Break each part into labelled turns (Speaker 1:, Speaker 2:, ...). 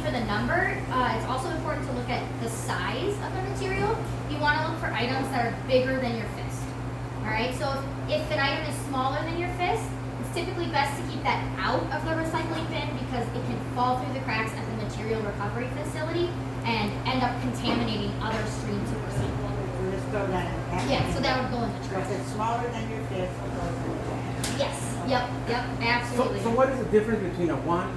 Speaker 1: for the number, it's also important to look at the size of the material. You want to look for items that are bigger than your fist. All right, so if an item is smaller than your fist, it's typically best to keep that out of the recycling bin because it can fall through the cracks at the material recovery facility and end up contaminating other streams of recycling.
Speaker 2: So just throw that in the back.
Speaker 1: Yeah, so that would go in the
Speaker 2: So
Speaker 1: trash.
Speaker 2: if it's smaller than your fist, it goes in the trash.
Speaker 1: Yes, yep, absolutely.
Speaker 3: So what is the difference between a 1,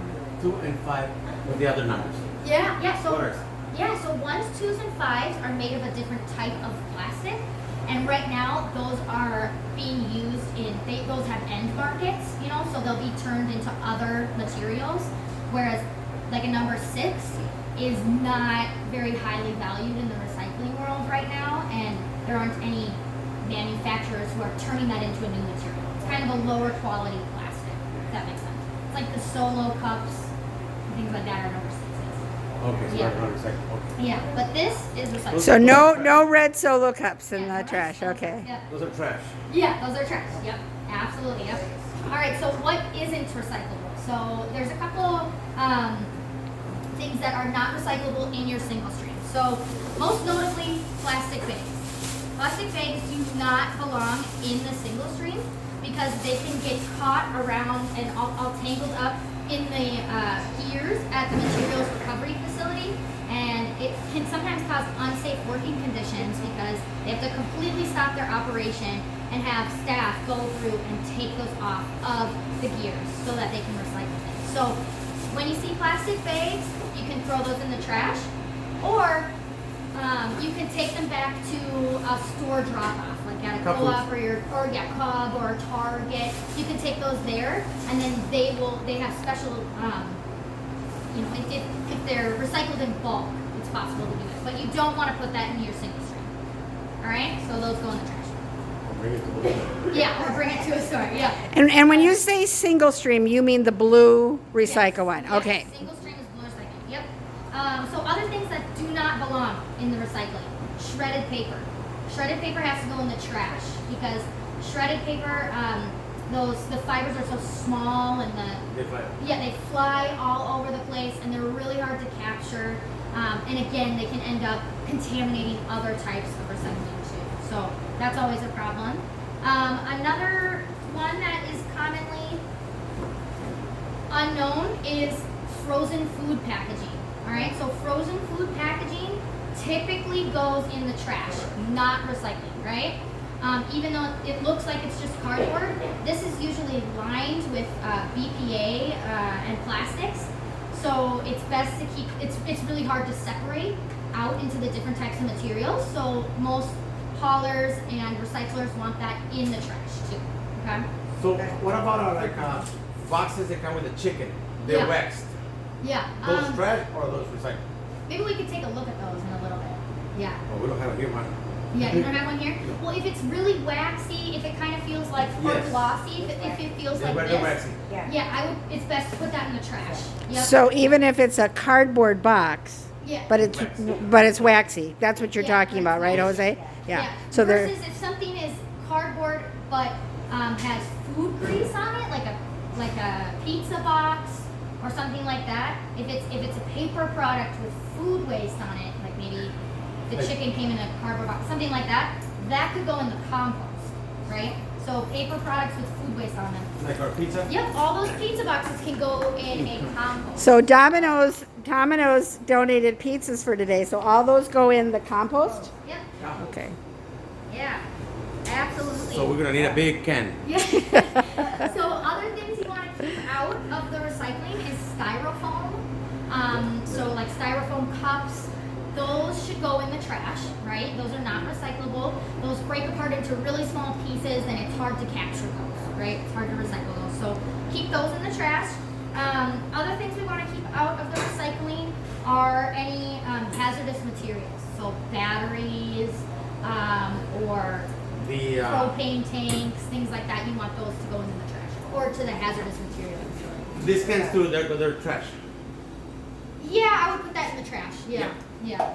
Speaker 3: 2, and 5 with the other numbers?
Speaker 1: Yeah, so
Speaker 3: What are-
Speaker 1: so 1s, 2s, and 5s are made of a different type of plastic. And right now, those are being used those have end markets, you know, so they'll be turned into other materials. Whereas, like a number 6 is not very highly valued in the recycling world right now, and there aren't any manufacturers who are turning that into a new material. It's kind of a lower quality plastic, if that makes sense. It's like the Solo cups, things like that are number 6s.
Speaker 3: Okay, so
Speaker 1: Yeah.
Speaker 3: they're not recycled. Okay.
Speaker 1: Yeah, but this is recyclable.
Speaker 4: So no red Solo cups in
Speaker 1: Yeah,
Speaker 4: the trash.
Speaker 1: no
Speaker 4: Okay.
Speaker 1: Yep.
Speaker 3: Those are trash.
Speaker 1: Yeah, those are trash. Yep, absolutely. Yep. All right. So what isn't recyclable? So there's a couple things that are not recyclable in your single stream. So most notably, plastic bags. Plastic bags do not belong in the single stream because they can get caught around and all tangled up in the gears at the materials recovery facility, and it can sometimes cause unsafe working conditions because they have to completely stop their operation and have staff go through and take those off of the gears so that they can recycle things. So when you see plastic bags, you can throw those in the trash, or you can take them back to a store drop-off, like at a co-op or Cub or Target. You can take those there, and then they have special, if they're recycled in bulk, it's possible to do it. But you don't want to put that in your single stream. All right, so those go in the trash.
Speaker 3: Bring it to the store.
Speaker 1: Yeah, or bring it to a store. Yeah.
Speaker 4: And when you say single stream, you mean the blue recycle one.
Speaker 1: Yes,
Speaker 4: Okay.
Speaker 1: Single stream is blue recycling. Yep. So other things that do not belong in the recycling: shredded paper. Shredded paper has to go in the trash because shredded paper, the fibers are so small and they fly all over the place and they're really hard to capture. And again, they can end up contaminating other types of recycling too. So that's always a problem. Another one that is commonly unknown is frozen food packaging. All right, so frozen food packaging typically goes in the trash, not recycling, right? Even though it looks like it's just cardboard, this is usually lined with BPA and plastics. So it's best to keep, it's really hard to separate out into the different types of materials. So most haulers and recyclers want that in the trash too, okay?
Speaker 3: So what about boxes that come with the chicken? They're
Speaker 1: Yeah.
Speaker 3: waxed.
Speaker 1: Yeah.
Speaker 3: Those trash or those recycled?
Speaker 1: Maybe we could take a look at those in a little bit. Yeah.
Speaker 3: Oh, we don't have it here, man.
Speaker 1: Yeah, you don't have one here? Well, if it's really waxy, if it kind of feels like, or
Speaker 3: Yes.
Speaker 1: glossy, if it feels
Speaker 3: Yeah,
Speaker 1: like
Speaker 3: but
Speaker 1: this.
Speaker 3: they're waxy.
Speaker 2: Yeah.
Speaker 1: It's best to put that in the trash. Yep.
Speaker 4: So even if it's a cardboard box,
Speaker 1: yeah.
Speaker 4: but it's waxy. That's what you're
Speaker 1: Yeah,
Speaker 4: talking about, right, Jose? Yeah. So
Speaker 1: versus if something is cardboard but has food grease on it, like a pizza box or something like that. If it's a paper product with food waste on it, like maybe the chicken came in a cardboard box, something like that, that could go in the compost, right? So paper products with food waste on them.
Speaker 3: Like our pizza?
Speaker 1: Yep, all those pizza boxes can go in a compost.
Speaker 4: So Domino's donated pizzas for today. So all those go in the compost?
Speaker 1: Yep,
Speaker 4: Okay.
Speaker 1: yeah, absolutely.
Speaker 3: So we're gonna need a big can.
Speaker 1: Yeah. So other things you want to keep out of the recycling is styrofoam. So like styrofoam cups, those should go in the trash, right? Those are not recyclable. Those break apart into really small pieces and it's hard to capture those, right? It's hard to recycle those. So keep those in the trash. Other things we want to keep out of the recycling are any hazardous materials. So batteries or
Speaker 3: The
Speaker 1: propane tanks, things like that. You want those to go into the trash or to the hazardous materials.
Speaker 3: these cans too, they're trash.
Speaker 1: Yeah, I would put that in the trash. Yeah, yeah.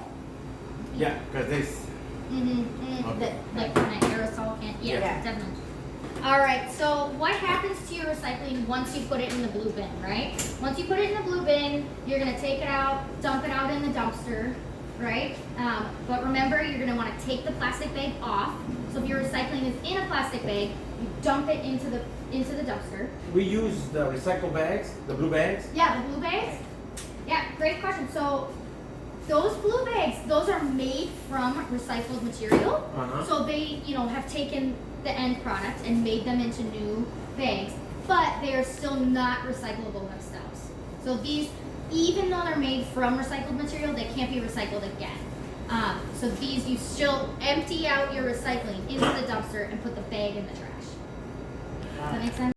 Speaker 3: Yeah, because this.
Speaker 1: Mm-hmm.
Speaker 3: Okay.
Speaker 1: Like kind of aerosol can. Yeah,
Speaker 2: Yeah.
Speaker 1: definitely. All right, so what happens to your recycling once you put it in the blue bin, right? Once you put it in the blue bin, you're gonna take it out, dump it out in the dumpster, right? But remember, you're gonna wanna take the plastic bag off. So if your recycling is in a plastic bag, you dump it into the dumpster.
Speaker 3: We use the recycle bags, the blue bags.
Speaker 1: Yeah, the blue bags. Yeah, great question. So those blue bags, those are made from recycled material.
Speaker 3: Uh-huh.
Speaker 1: So they, have taken the end product and made them into new bags, but they are still not recyclable themselves. So these, even though they're made from recycled material, they can't be recycled again. So these, you still empty out your recycling into the dumpster and put the bag in the trash. Does that make sense?